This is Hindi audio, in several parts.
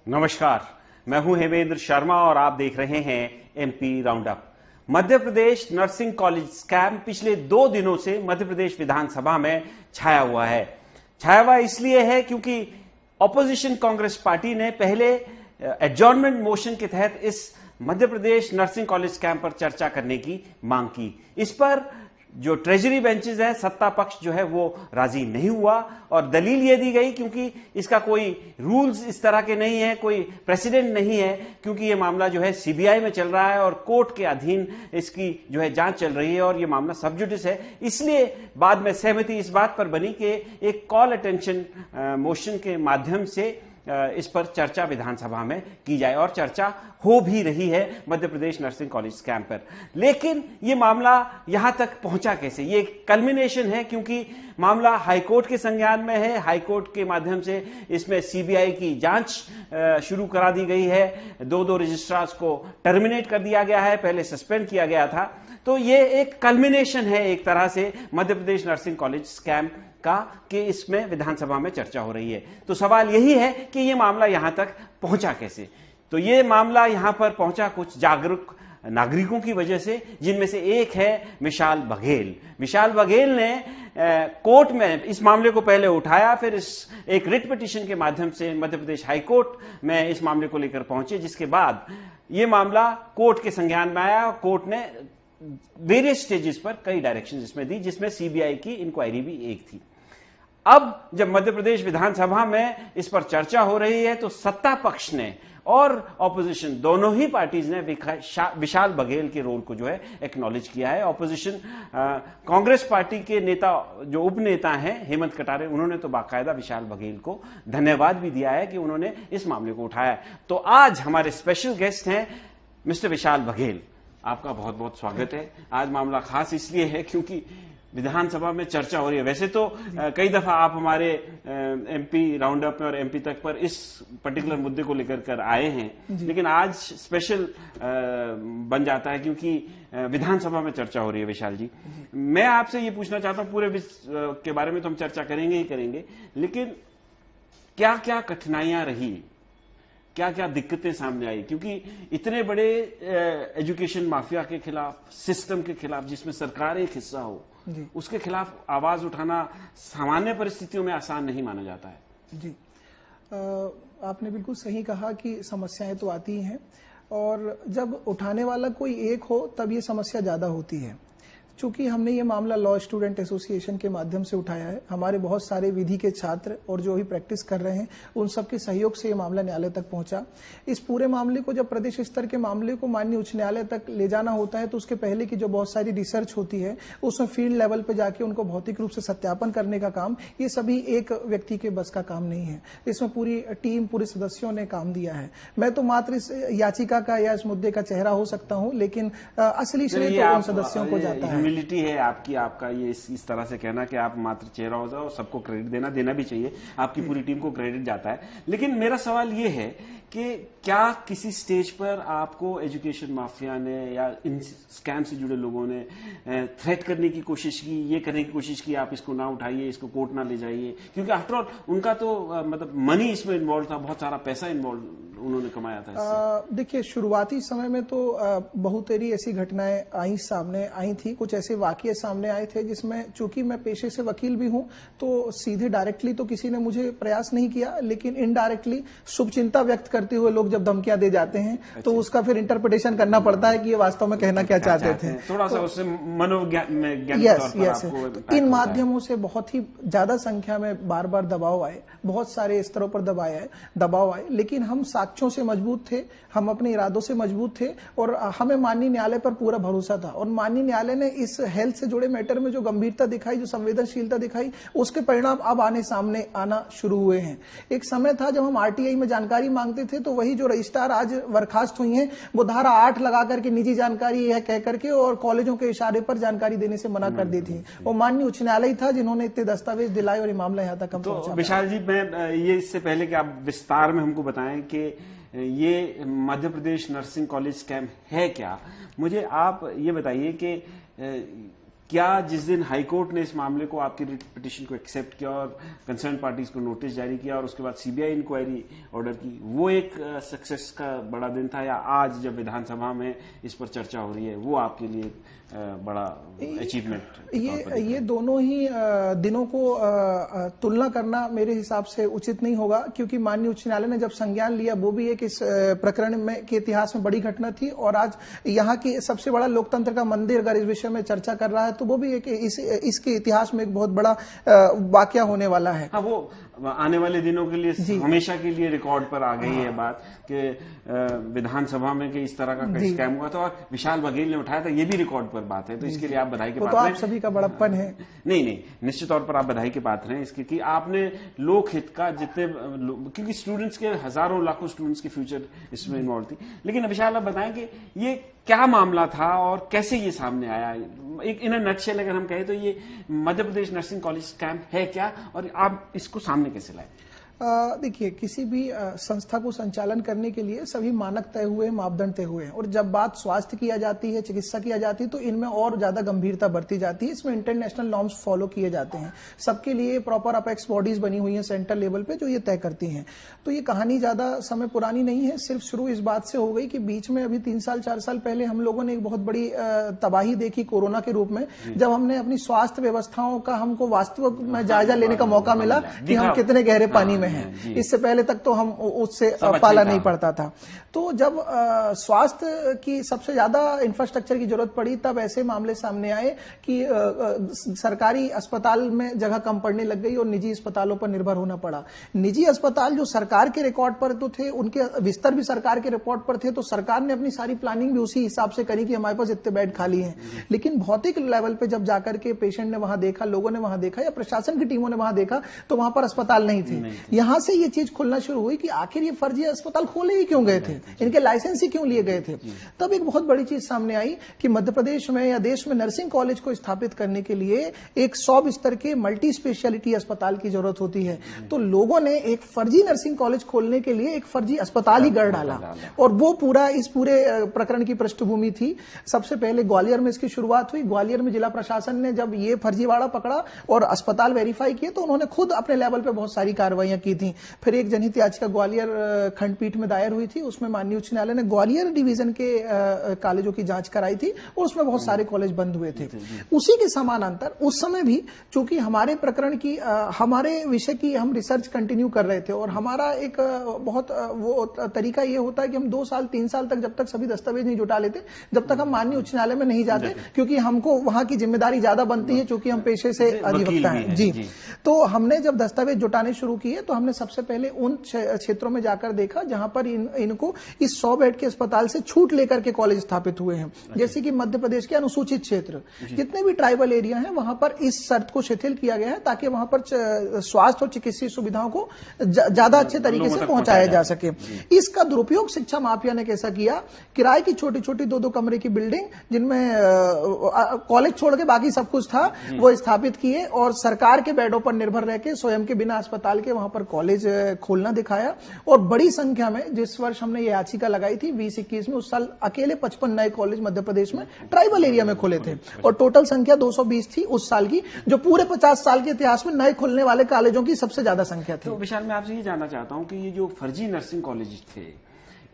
नमस्कार, मैं हूं हेमेंद्र शर्मा और आप देख रहे हैं MP round up. Madhya Pradesh nursing college scam पिछले 2 दिनों से मध्य प्रदेश विधानसभा में छाया हुआ है। छाया हुआ इसलिए है क्योंकि ऑपोजिशन कांग्रेस पार्टी ने पहले एडजॉर्नमेंट मोशन के तहत इस Madhya Pradesh nursing college scam पर चर्चा करने की मांग की। इस पर जो ट्रेजरी बेंचेस है, सत्ता पक्ष जो है वो राजी नहीं हुआ और दलील ये दी गई क्योंकि इसका कोई रूल्स इस तरह के नहीं है, कोई प्रेसिडेंट नहीं है, क्योंकि ये मामला जो है सीबीआई में चल रहा है और कोर्ट के अधीन इसकी जो है जांच चल रही है और ये मामला सब जुडिस है। इसलिए बाद में सहमति इस बात पर बनी कि एक कॉल अटेंशन मोशन के माध्यम से इस पर चर्चा विधानसभा में की जाए और चर्चा हो भी रही है Madhya Pradesh nursing college scam पर। लेकिन ये मामला यहां तक पहुंचा कैसे? ये कल्मिनेशन है क्योंकि मामला हाईकोर्ट के संज्ञान में है। हाईकोर्ट के माध्यम से इसमें सीबीआई की जांच शुरू करा दी गई है। 2 रजिस्ट्रार्स को टर्मिनेट कर दिया गया है, पहले सस्पेंड किया गया था। तो ये एक कल्मिनेशन है एक तरह से Madhya Pradesh nursing college scam का कि इसमें विधानसभा में चर्चा हो रही है। तो सवाल यही है कि ये मामला यहां तक पहुंचा कैसे? तो ये मामला यहां पर पहुंचा कुछ जागरूक नागरिकों की वजह से, जिनमें से एक है विशाल बघेल। विशाल बघेल ने कोर्ट में इस मामले को पहले उठाया, फिर इस एक रिट पिटीशन के माध्यम से मध्य प्रदेश हाईकोर्ट में इस मामले को लेकर पहुंचे, जिसके बाद ये मामला कोर्ट के संज्ञान में आया। कोर्ट ने वेरियस स्टेजेस पर कई डायरेक्शन इसमें दी, जिसमें सीबीआई की इंक्वायरी भी एक थी। अब जब मध्य प्रदेश विधानसभा में इस पर चर्चा हो रही है तो सत्ता पक्ष ने और ऑपोजिशन दोनों ही पार्टीज ने विशाल बघेल के रोल को जो है एक्नॉलेज किया है। ऑपोजिशन कांग्रेस पार्टी के नेता जो उपनेता हैं हेमंत कटारे, उन्होंने तो बाकायदा विशाल बघेल को धन्यवाद भी दिया है कि उन्होंने इस मामले को उठाया। तो आज हमारे स्पेशल गेस्ट हैं मिस्टर विशाल बघेल। आपका बहुत बहुत स्वागत है। आज मामला खास इसलिए है क्योंकि विधानसभा में चर्चा हो रही है। वैसे तो कई दफा आप हमारे एमपी राउंड अप में और एमपी तक पर इस पर्टिकुलर मुद्दे को लेकर कर आए हैं, लेकिन आज स्पेशल बन जाता है क्योंकि विधानसभा में चर्चा हो रही है। विशाल जी, मैं आपसे ये पूछना चाहता हूं, पूरे विश्व के बारे में तो हम चर्चा करेंगे ही करेंगे, लेकिन क्या क्या कठिनाइयां रही, क्या क्या दिक्कतें सामने आई? क्योंकि इतने बड़े एजुकेशन माफिया के खिलाफ, सिस्टम के खिलाफ जिसमें सरकार एक हिस्सा हो, उसके खिलाफ आवाज उठाना सामान्य परिस्थितियों में आसान नहीं माना जाता है। जी, आपने बिल्कुल सही कहा कि समस्याएं तो आती हैं और जब उठाने वाला कोई एक हो तब ये समस्या ज्यादा होती है। चूंकि हमने ये मामला लॉ स्टूडेंट एसोसिएशन के माध्यम से उठाया है, हमारे बहुत सारे विधि के छात्र और जो भी प्रैक्टिस कर रहे हैं उन सबके सहयोग से ये मामला न्यायालय तक पहुंचा। इस पूरे मामले को जब प्रदेश स्तर के मामले को माननीय उच्च न्यायालय तक ले जाना होता है तो उसके पहले की जो बहुत सारी रिसर्च होती है, उसमें फील्ड लेवल पे जाके उनको भौतिक रूप से सत्यापन करने का काम, ये सभी एक व्यक्ति के बस का काम नहीं है। इसमें पूरी टीम, पूरे सदस्यों ने काम दिया है। मैं तो मात्र इस याचिका का या इस मुद्दे का चेहरा हो सकता हूं, लेकिन असली श्रेय तो उन सदस्यों को जाता है। ह्यूमिलिटी है आपका ये इस तरह से कहना कि आप मात्र चेहरा हो जाओ, सबको क्रेडिट देना भी चाहिए, आपकी पूरी टीम को क्रेडिट जाता है। लेकिन मेरा सवाल ये है कि क्या किसी स्टेज पर आपको एजुकेशन माफिया ने या इन स्कैम से जुड़े लोगों ने थ्रेट करने की कोशिश की, ये करने की कोशिश की आप इसको ना उठाइए, इसको कोर्ट ना ले जाइए? क्योंकि आफ्टरऑल उनका तो मतलब मनी इसमें इन्वॉल्व था, बहुत सारा पैसा इन्वॉल्व उन्होंने कमाया था। देखिए, शुरुआती समय में तो बहुत सारी ऐसी घटनाएं सामने आई थी, कुछ ऐसे वाकये सामने आए थे जिसमें चूंकि मैं पेशे से वकील भी हूं तो सीधे डायरेक्टली तो किसी ने मुझे प्रयास नहीं किया, लेकिन इनडायरेक्टली शुभचिंता व्यक्त करते हुए लोग जब धमकियां दे जाते हैं तो उसका फिर इंटरप्रिटेशन करना पड़ता है कि ये वास्तव में कहना क्या चाहते थे। थोड़ा सा उससे मनोविज्ञान यस, इन माध्यमों से बहुत ही ज्यादा संख्या में बार बार दबाव आए, बहुत सारे स्तरों पर दबाव आए, लेकिन हम साक्ष्यों से मजबूत थे, हम अपने इरादों से मजबूत थे और हमें माननीय न्यायालय पर पूरा भरोसा था। और माननीय न्यायालय ने इस हेल्थ से जुड़े मैटर में जो गंभीरता दिखाई, जो संवेदनशीलता दिखाई, उसके परिणाम अब सामने आना शुरू हुए हैं। एक समय था जब हम आरटीआई में जानकारी मांगते थे तो वही जो रजिस्ट्रार आज बर्खास्त हुई हैं, वो धारा 8 लगा करके निजी जानकारी है कह करके और कॉलेजों के इशारे पर जानकारी देने से मना कर दी थी। वो माननीय उच्च न्यायालय था जिन्होंने इतने दस्तावेज दिलाए और ये मामला यहाँ तक पहुंचा। विशाल जी, मैं ये इससे पहले कि आप विस्तार में हमको बताएं कि ये Madhya Pradesh nursing college scam है क्या, मुझे आप ये बताइए कि क्या जिस दिन हाईकोर्ट ने इस मामले को, आपकी रिट पिटीशन को एक्सेप्ट किया और कंसर्न पार्टीज को नोटिस जारी किया और उसके बाद सीबीआई इंक्वायरी ऑर्डर की, वो एक सक्सेस का बड़ा दिन था, या आज जब विधानसभा में इस पर चर्चा हो रही है वो आपके लिए बड़ा अचीवमेंट? ये दोनों ही दिनों को तुलना करना मेरे हिसाब से उचित नहीं होगा, क्योंकि माननीय उच्च न्यायालय ने जब संज्ञान लिया वो भी एक इस प्रकरण में के इतिहास में बड़ी घटना थी, और आज यहाँ की सबसे बड़ा लोकतंत्र का मंदिर अगर इस विषय में चर्चा कर रहा है तो वो भी एक इसके इतिहास में एक बहुत बड़ा वाकया होने वाला है। हाँ, वो आने वाले दिनों के लिए हमेशा के लिए रिकॉर्ड पर आ गई है बात कि विधानसभा में कि इस तरह का स्कैम हुआ था और विशाल बघेल ने उठाया था, ये भी रिकॉर्ड पर बात है, तो इसके लिए आप बधाई के पात्र हैं। तो आप सभी का बड़प्पन है। नहीं, निश्चित तौर पर आप बधाई के पात्र हैं इसके कि आपने लोकहित का जितने, क्योंकि स्टूडेंट्स के हजारों लाखों स्टूडेंट्स के फ्यूचर इसमें इन्वॉल्व थी। लेकिन विशाल आप बताएं कि ये क्या मामला था और कैसे ये सामने आया? एक इन नटशेल अगर हम कहें तो ये Madhya Pradesh nursing college scam है क्या, और आप इसको सामने कैसे लाए? देखिए, किसी भी संस्था को संचालन करने के लिए सभी मानक तय हुए, मापदंड तय हुए हैं, और जब बात स्वास्थ्य किया जाती है, चिकित्सा किया जाती है, तो इनमें और ज्यादा गंभीरता बरती जाती है। इसमें इंटरनेशनल नॉर्म्स फॉलो किए जाते हैं, सबके लिए प्रॉपर अपेक्स बॉडीज बनी हुई हैं सेंट्रल लेवल पे जो ये तय करती हैं। तो ये कहानी ज्यादा समय पुरानी नहीं है, सिर्फ शुरू इस बात से हो गई कि बीच में अभी 3 साल 4 साल पहले हम लोगों ने एक बहुत बड़ी तबाही देखी कोरोना के रूप में, जब हमने अपनी स्वास्थ्य व्यवस्थाओं का हमको वास्तविक में जायजा लेने का मौका मिला कि हम कितने गहरे पानी में हैं। इससे पहले तक तो हम उससे पाला नहीं पड़ता था। तो जब स्वास्थ्य की सबसे ज्यादा इंफ्रास्ट्रक्चर की जरूरत पड़ी, तब ऐसे मामले सामने आए कि सरकारी अस्पताल में जगह कम पड़ने लग गई और निजी अस्पतालों पर निर्भर होना पड़ा। निजी अस्पताल जो सरकार के रिकॉर्ड पर तो थे, उनके बिस्तर भी सरकार के रिकॉर्ड पर थे, तो सरकार ने अपनी सारी प्लानिंग भी उसी हिसाब से करी कि हमारे पास इतने बेड खाली हैं। लेकिन भौतिक लेवल पे जब जाकर के पेशेंट ने वहां देखा, लोगों ने वहां देखा, या प्रशासन की टीमों ने वहां देखा, तो वहां पर अस्पताल नहीं थे। यहां से ये चीज खुलना शुरू हुई कि आखिर ये फर्जी अस्पताल खोले ही क्यों गए थे, इनके लाइसेंस ही क्यों लिए गए थे। तब एक बहुत बड़ी चीज सामने आई कि मध्य प्रदेश में या देश में नर्सिंग कॉलेज को स्थापित करने के लिए एक 100 बिस्तर के मल्टी स्पेशलिटी अस्पताल की जरूरत होती है। तो लोगों ने एक फर्जी नर्सिंग कॉलेज खोलने के लिए एक फर्जी अस्पताल ही गढ़ डाला, और वो इस पूरे प्रकरण की पृष्ठभूमि थी। सबसे पहले ग्वालियर में इसकी शुरुआत हुई। ग्वालियर में जिला प्रशासन ने जब ये फर्जीवाड़ा पकड़ा और अस्पताल वेरीफाई किए, तो उन्होंने खुद अपने लेवल पे बहुत सारी कार्रवाइयां की थी। फिर एक जनहित याचिका ग्वालियर खंडपीठ में दायर हुई थी, उसमें माननीय उच्च न्यायालय ने ग्वालियर डिवीजन के कॉलेजों की जांच कराई थी, और उसमें बहुत सारे कॉलेज बंद हुए थे। उसी के समानांतर उस समय भी चूंकि हमारे प्रकरण की हमारे विषय की हम रिसर्च कंटिन्यू कर रहे थे, और हमारा एक बहुत वो तरीका ये होता है कि हम 2 साल 3 साल तक जब तक सभी दस्तावेज नहीं जुटा लेते, जब तक हम माननीय उच्च न्यायालय में नहीं जाते, क्योंकि हमको वहां की जिम्मेदारी ज्यादा बनती है, क्योंकि हम पेशे से अधिवक्ता हैं। जी, तो हमने जब दस्तावेज जुटाने शुरू किए, तो हमने सबसे पहले उन क्षेत्रों में जाकर देखा जहां पर इनको इस 100 बेड के अस्पताल से छूट लेकर के कॉलेज स्थापित हुए हैं। जैसे कि मध्य प्रदेश के अनुसूचित क्षेत्र, जितने भी ट्राइबल एरिया हैं, वहां पर इस शर्त को शिथिल किया गया है ताकि वहां पर स्वास्थ्य और चिकित्सीय सुविधाओं को ज्यादा अच्छे तरीके से पहुंचाया जा सके। इसका दुरुपयोग शिक्षा माफिया ने कैसा किया, किराए की छोटी छोटी 2-2 कमरे की बिल्डिंग जिनमें कॉलेज छोड़ के बाकी सब कुछ था, वो स्थापित किए, और सरकार के बेडों पर निर्भर रह के स्वयं के बिना अस्पताल के वहां पर कॉलेज खोलना दिखाया। और बड़ी संख्या में, जिस वर्ष हमने ये याचिका लगाई थी 2021 में, उस साल अकेले 55 नए कॉलेज मध्य प्रदेश में ट्राइबल एरिया में खोले थे, और टोटल संख्या 220 थी उस साल की, जो पूरे 50 साल के इतिहास में नए खुलने वाले कॉलेजों की सबसे ज्यादा संख्या थी। तो विशाल, मैं आपसे ये जानना चाहता हूं कि ये जो फर्जी नर्सिंग कॉलेज थे,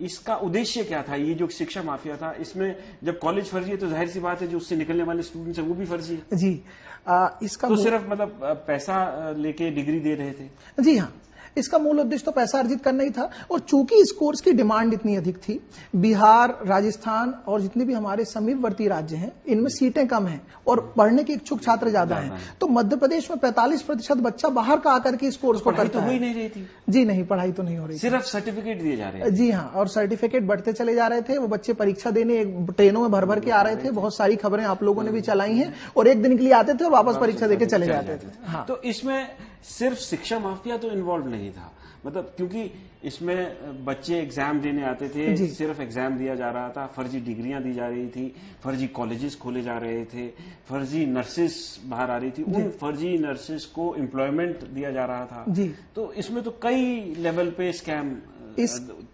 इसका उद्देश्य क्या था? ये जो शिक्षा माफिया था, इसमें जब कॉलेज फर्जी है तो जाहिर सी बात है जो उससे निकलने वाले स्टूडेंट्स हैं वो भी फर्जी है। जी, इसका तो सिर्फ मतलब पैसा लेके डिग्री दे रहे थे? जी हाँ, इसका मूल उद्देश्य तो पैसा अर्जित करना ही था। और चूंकि इस कोर्स की डिमांड इतनी अधिक थी, बिहार, राजस्थान और जितने भी हमारे समीपवर्ती राज्य हैं, इनमें सीटें कम हैं और पढ़ने के इच्छुक छात्र ज्यादा हैं, तो मध्य प्रदेश में 45% बच्चा बाहर का आकर के इस कोर्स को करता है। तो हो ही नहीं रही थी? जी नहीं, पढ़ाई तो नहीं हो रही, सिर्फ सर्टिफिकेट दिए जा रहे हैं। जी हाँ, और सर्टिफिकेट बढ़ते चले जा रहे थे। वो बच्चे परीक्षा देने ट्रेनों में भर भर के आ रहे थे। बहुत सारी खबरें आप लोगों ने भी चलाई हैं, और एक दिन के लिए आते थे और वापस परीक्षा देके चले जाते थे। हाँ, तो इसमें सिर्फ शिक्षा माफिया तो इन्वॉल्व नहीं था, मतलब क्योंकि इसमें बच्चे एग्जाम देने आते थे, सिर्फ एग्जाम दिया जा रहा था, फर्जी डिग्रियां दी जा रही थी, फर्जी कॉलेजेस खोले जा रहे थे, फर्जी नर्सेस बाहर आ रही थी, उन फर्जी नर्सेस को एम्प्लॉयमेंट दिया जा रहा था। जी, तो इसमें तो कई लेवल पे स्कैम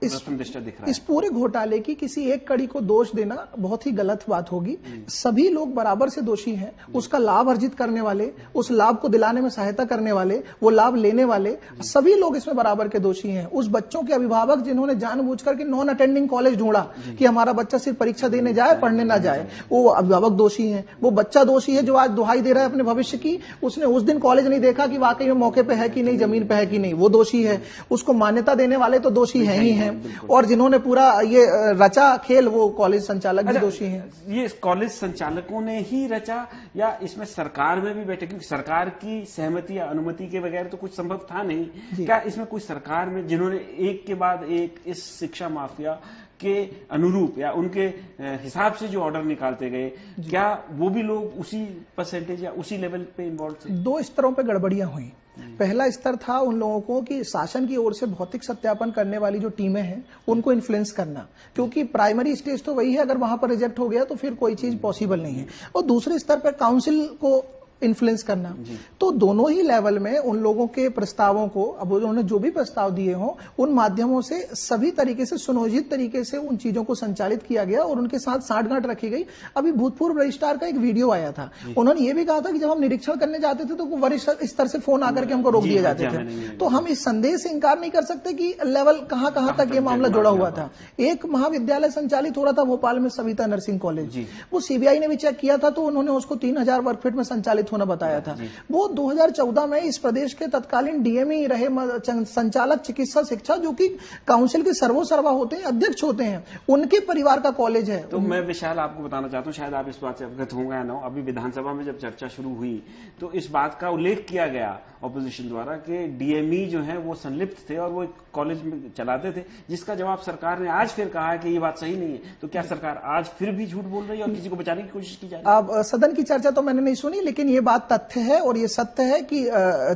दृष्टा दिख रहा है। इस पूरे घोटाले की किसी एक कड़ी को दोष देना बहुत ही गलत बात होगी। सभी लोग बराबर से दोषी हैं। उसका लाभ अर्जित करने वाले, उस लाभ को दिलाने में सहायता करने वाले, वो लाभ लेने वाले, सभी लोग इसमें बराबर के दोषी हैं। उस बच्चों के अभिभावक जिन्होंने जानबूझकर के नॉन अटेंडिंग कॉलेज ढूंढा कि हमारा बच्चा सिर्फ परीक्षा देने जाए, पढ़ने ना जाए, वो अभिभावक दोषी हैं। वो बच्चा दोषी है जो आज दुहाई दे रहा है अपने भविष्य की। उसने उस दिन कॉलेज नहीं देखा कि वाकई में मौके पे है कि नहीं, जमीन पे है कि नहीं, वो दोषी है। उसको मान्यता देने वाले तो दोषी हैं ही हैं, और जिन्होंने पूरा ये रचा खेल वो कॉलेज संचालक भी दोषी हैं। ये कॉलेज संचालकों ने ही रचा या इसमें सरकार में भी बैठे, क्योंकि सरकार की सहमति या अनुमति के बगैर तो कुछ संभव था नहीं। क्या इसमें कोई सरकार में जिन्होंने एक के बाद एक इस शिक्षा माफिया के अनुरूप या उनके हिसाब से जो ऑर्डर निकालते गए, क्या वो भी लोग उसी परसेंटेज या उसी लेवल पे इन्वॉल्व थे? 2 स्तरों पे गड़बड़ियां हुई। पहला स्तर था उन लोगों को कि शासन की ओर से भौतिक सत्यापन करने वाली जो टीमें हैं उनको इन्फ्लुएंस करना, क्योंकि प्राइमरी स्टेज तो वही है, अगर वहां पर रिजेक्ट हो गया तो फिर कोई चीज पॉसिबल नहीं है। और दूसरे स्तर पर काउंसिल को इन्फ्लुएंस करना। तो दोनों ही लेवल में उन लोगों के प्रस्तावों को, अब उन्होंने जो भी प्रस्ताव दिए हों, उन माध्यमों से सभी तरीके से सुनियोजित तरीके से उन चीजों को संचालित किया गया और उनके साथ साठगांठ रखी गई। अभी भूतपूर्व रजिस्ट्रार का एक वीडियो आया था, उन्होंने ये भी कहा था कि जब हम निरीक्षण करने जाते थे तो वरिष्ठ स्तर से फोन आकर के हमको रोक दिए जाते थे। तो हम इस संदेह से इंकार नहीं कर सकते कि लेवल कहां कहां तक ये मामला जुड़ा हुआ था। एक महाविद्यालय संचालित हो रहा था भोपाल में, सविता नर्सिंग कॉलेज, वो सीबीआई ने भी चेक किया था तो उन्होंने उसको 3000 वर्ग फीट में संचालित होना बताया था। वो 2014 में इस प्रदेश के तत्कालीन डीएमई रहे संचालक चिकित्सा शिक्षा, जो कि काउंसिल के सर्वोसर्वा होते हैं, अध्यक्ष होते हैं, उनके परिवार का कॉलेज है। तो मैं विशाल आपको बताना चाहता हूं, शायद आप इस बात से अवगत होंगे या ना, अभी विधानसभा में जब चर्चा शुरू हुई तो इस बात का उल्लेख किया गया ऑपोजिशन द्वारा कि डीएमई जो है वो संलिप्त थे और वो एक कॉलेज में चलाते थे, जिसका जवाब सरकार ने आज फिर कहा है कि ये बात सही नहीं है। तो क्या सरकार आज फिर भी झूठ बोल रही है और किसी को बचाने की कोशिश की जा रही है? अब सदन की चर्चा तो मैंने नहीं सुनी, लेकिन ये बात तथ्य है और ये सत्य है कि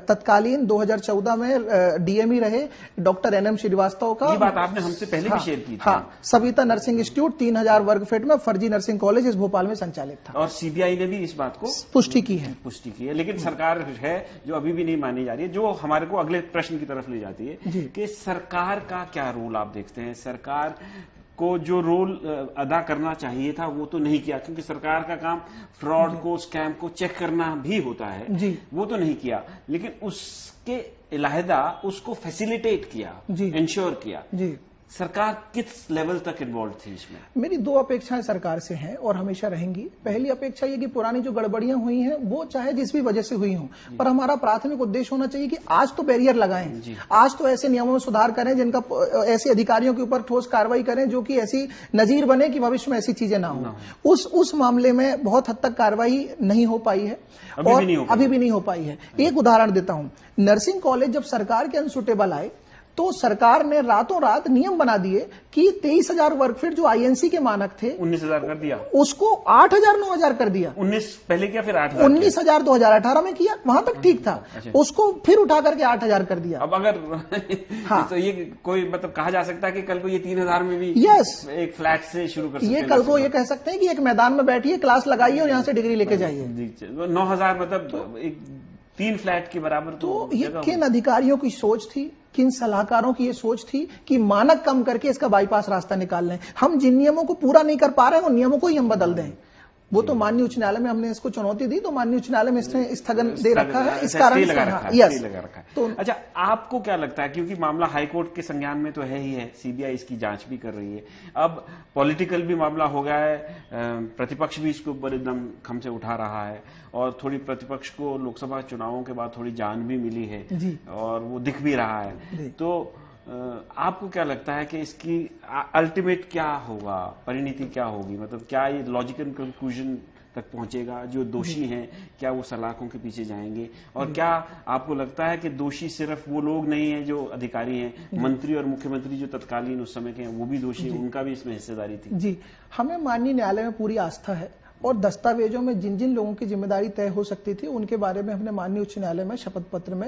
तत्कालीन 2014 में डीएमई रहे डॉक्टर एनएम श्रीवास्तव का, ये बात आपने हमसे पहले भी शेयर की थी। हाँ, सविता नर्सिंग इंस्टीट्यूट 3000 वर्ग फीट में फर्जी नर्सिंग कॉलेज इस भोपाल में संचालित था, और सीबीआई ने भी इस बात को पुष्टि की है। लेकिन सरकार है जो अभी भी नहीं मानी जा रही है, जो हमारे को अगले प्रश्न की तरफ ले जाती है कि सरकार का क्या रोल आप देखते हैं? सरकार को जो रोल अदा करना चाहिए था वो तो नहीं किया, क्योंकि सरकार का काम फ्रॉड को, स्कैम को चेक करना भी होता है, वो तो नहीं किया, लेकिन उसके इलाहिदा उसको फैसिलिटेट किया, इंश्योर किया। सरकार किस लेवल तक इन्वॉल्व थी इसमें? मेरी 2 अपेक्षाएं सरकार से हैं और हमेशा रहेंगी। पहली अपेक्षा ये कि पुरानी जो गड़बड़ियां हुई हैं वो चाहे जिस भी वजह से हुई हों, पर हमारा प्राथमिक उद्देश्य होना चाहिए कि आज तो बैरियर लगाएं, आज तो ऐसे नियमों में सुधार करें जिनका ऐसे अधिकारियों के ऊपर ठोस कार्रवाई करें जो कि ऐसी नजीर बने कि भविष्य में ऐसी चीजें ना हो। उस मामले में बहुत हद तक कार्रवाई नहीं हो पाई है और अभी भी नहीं हो पाई है। एक उदाहरण देता हूं, नर्सिंग कॉलेज जब सरकार के अनसुटेबल आए तो सरकार ने रातों रात नियम बना दिए कि 23,000 वर्ग फीट जो आईएनसी के मानक थे 19,000 कर दिया, उसको 8,000 9,000 कर दिया। 19 पहले किया, फिर 8,000 19,000 2018 में किया, वहां तक ठीक था। उसको फिर उठा करके 8,000 कर दिया। अब अगर तो ये कोई मतलब कहा जा सकता है कि कल को ये 3,000 में भी एक फ्लैट से शुरू कर सकते हैं। ये कल को ये कह सकते हैं कि एक मैदान में बैठिए, क्लास लगाइए और यहाँ से डिग्री लेके जाइए। 9,000 मतलब एक 3 फ्लैट के बराबर। तो ये किन अधिकारियों की सोच थी, किन सलाहकारों की ये सोच थी कि मानक कम करके इसका बाईपास रास्ता निकाल लें। हम जिन नियमों को पूरा नहीं कर पा रहे हैं उन नियमों को ही हम बदल दें। वो तो माननीय उच्च न्यायालय में हमने इसको चुनौती दी, तो माननीय उच्च न्यायालय में इसने स्थगन दे रखा है, इस कारण लगा रखा है। तो अच्छा, आपको क्या लगता है, क्योंकि मामला हाईकोर्ट के संज्ञान में तो है ही है, सीबीआई इसकी जांच भी कर रही है, अब पॉलिटिकल भी मामला हो गया है, प्रतिपक्ष भी इसको बड़े दमखम से उठा रहा है और थोड़ी प्रतिपक्ष को लोकसभा चुनावों के बाद थोड़ी जान भी मिली है और वो दिख भी रहा है, तो आपको क्या लगता है कि इसकी अल्टीमेट क्या होगा, परिणति क्या होगी? मतलब क्या ये लॉजिकल कंक्लूजन तक पहुंचेगा? जो दोषी हैं क्या वो सलाखों के पीछे जाएंगे? और क्या आपको लगता है कि दोषी सिर्फ वो लोग नहीं है जो अधिकारी हैं, मंत्री और मुख्यमंत्री जो तत्कालीन उस समय के हैं वो भी दोषी हैं, उनका भी इसमें हिस्सेदारी थी? जी, हमें माननीय न्यायालय में पूरी आस्था है और दस्तावेजों में जिन जिन लोगों की जिम्मेदारी तय हो सकती थी उनके बारे में हमने माननीय उच्च न्यायालय में शपथ पत्र में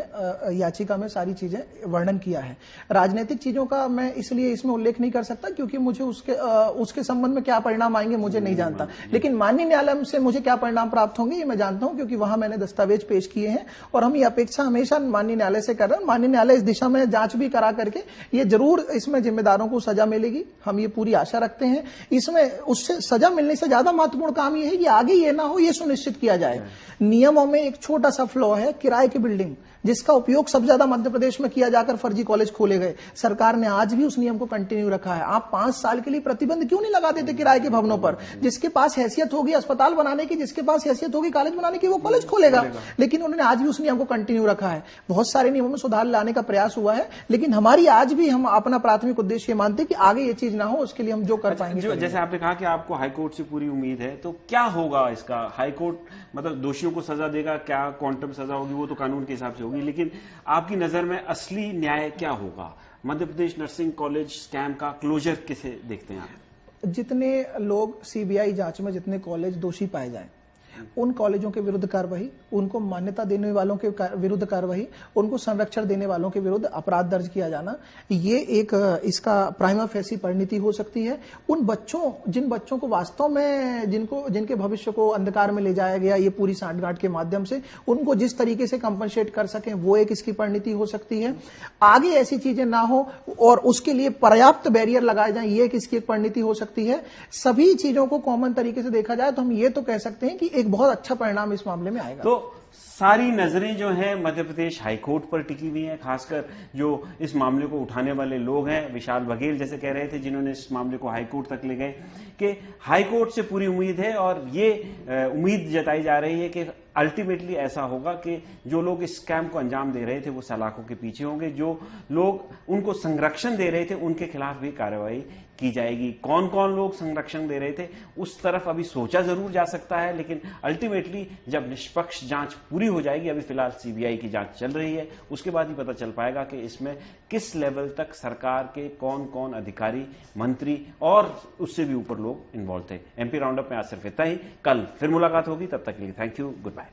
याचिका में सारी चीजें वर्णन किया है। राजनीतिक चीजों का मैं इसलिए इसमें उल्लेख नहीं कर सकता क्योंकि मुझे उसके संबंध में क्या परिणाम आएंगे मुझे नहीं जानता, लेकिन माननीय न्यायालय से मुझे क्या परिणाम प्राप्त होंगे ये मैं जानता हूं क्योंकि वहां मैंने दस्तावेज पेश किए हैं और हम ये अपेक्षा हमेशा माननीय न्यायालय से कर रहे हैं। माननीय न्यायालय इस दिशा में जांच भी करा करके ये जरूर इसमें जिम्मेदारों को सजा मिलेगी, हम ये पूरी आशा रखते हैं। इसमें उससे सजा मिलने से ज्यादा महत्वपूर्ण काम ये है कि आगे ये ना हो ये सुनिश्चित किया जाए। नियमों में एक छोटा सा फ्लॉ है, किराए की बिल्डिंग जिसका उपयोग सबसे ज्यादा मध्य प्रदेश में किया जाकर फर्जी कॉलेज खोले गए, सरकार ने आज भी उस नियम को कंटिन्यू रखा है। आप 5 साल के लिए प्रतिबंध क्यों नहीं लगा देते किराए के भवनों पर? जिसके पास हैसियत होगी अस्पताल बनाने की, जिसके पास हैसियत होगी कॉलेज बनाने की, वो कॉलेज खोलेगा, लेकिन उन्होंने आज भी उस नियम को कंटिन्यू रखा है। बहुत सारे नियमों में सुधार लाने का प्रयास हुआ है, लेकिन हमारी आज भी हम अपना प्राथमिक उद्देश्य ये मानते हैं कि आगे ये चीज ना हो, उसके लिए हम जो कर पाएंगे। जैसे आपने कहा कि आपको हाईकोर्ट से पूरी उम्मीद है, तो क्या होगा इसका? हाईकोर्ट मतलब दोषियों को सजा देगा, क्या क्वांटम सजा होगी वो तो कानून के हिसाब से होगी, लेकिन आपकी नजर में असली न्याय क्या होगा? Madhya Pradesh nursing college scam का क्लोजर किसे देखते हैं आप? जितने लोग सीबीआई जांच में जितने कॉलेज दोषी पाए जाए उन कॉलेजों के विरुद्ध कार्रवाई, उनको मान्यता देने वालों के विरुद्ध कार्रवाई, उनको संरक्षण देने वालों के विरुद्ध अपराध दर्ज किया जाना, ये एक इसका प्राइमा फेसी परिणति हो सकती है। उन बच्चों, जिन बच्चों को वास्तव में जिनके भविष्य को अंधकार में ले जाया गया ये पूरी सांठगांठ के माध्यम से, उनको जिस तरीके से कंपनसेट कर सकें वो एक इसकी परिणति हो सकती है। आगे ऐसी चीजें ना हो और उसके लिए पर्याप्त बैरियर लगाए जाए, ये एक इसकी एक परिणति हो सकती है। सभी चीजों को कॉमन तरीके से देखा जाए तो हम ये तो कह सकते हैं कि एक बहुत अच्छा परिणाम इस मामले में आएगा। तो सारी नजरें जो हैं मध्य प्रदेश हाईकोर्ट पर टिकी हुई हैं, खासकर जो इस मामले को उठाने वाले लोग हैं। विशाल बघेल जैसे कह रहे थे जिन्होंने इस मामले को हाईकोर्ट तक ले गए कि हाईकोर्ट से पूरी उम्मीद है और ये उम्मीद जताई जा रही है कि अल्टीमेटली ऐसा होगा कि जो लोग इस स्कैम को अंजाम दे रहे थे वो सलाखों के पीछे होंगे, जो लोग उनको संरक्षण दे रहे थे उनके खिलाफ भी कार्रवाई की जाएगी। कौन कौन लोग संरक्षण दे रहे थे उस तरफ अभी सोचा जरूर जा सकता है, लेकिन अल्टीमेटली जब निष्पक्ष जांच पूरी हो जाएगी, अभी फिलहाल सीबीआई की जांच चल रही है, उसके बाद ही पता चल पाएगा कि इसमें किस लेवल तक सरकार के कौन कौन अधिकारी, मंत्री और उससे भी ऊपर लोग इन्वॉल्व थे। एमपी राउंडअप में आज सिर्फ इतना ही। कल फिर मुलाकात होगी, तब तक के लिए थैंक यू, गुड बाय।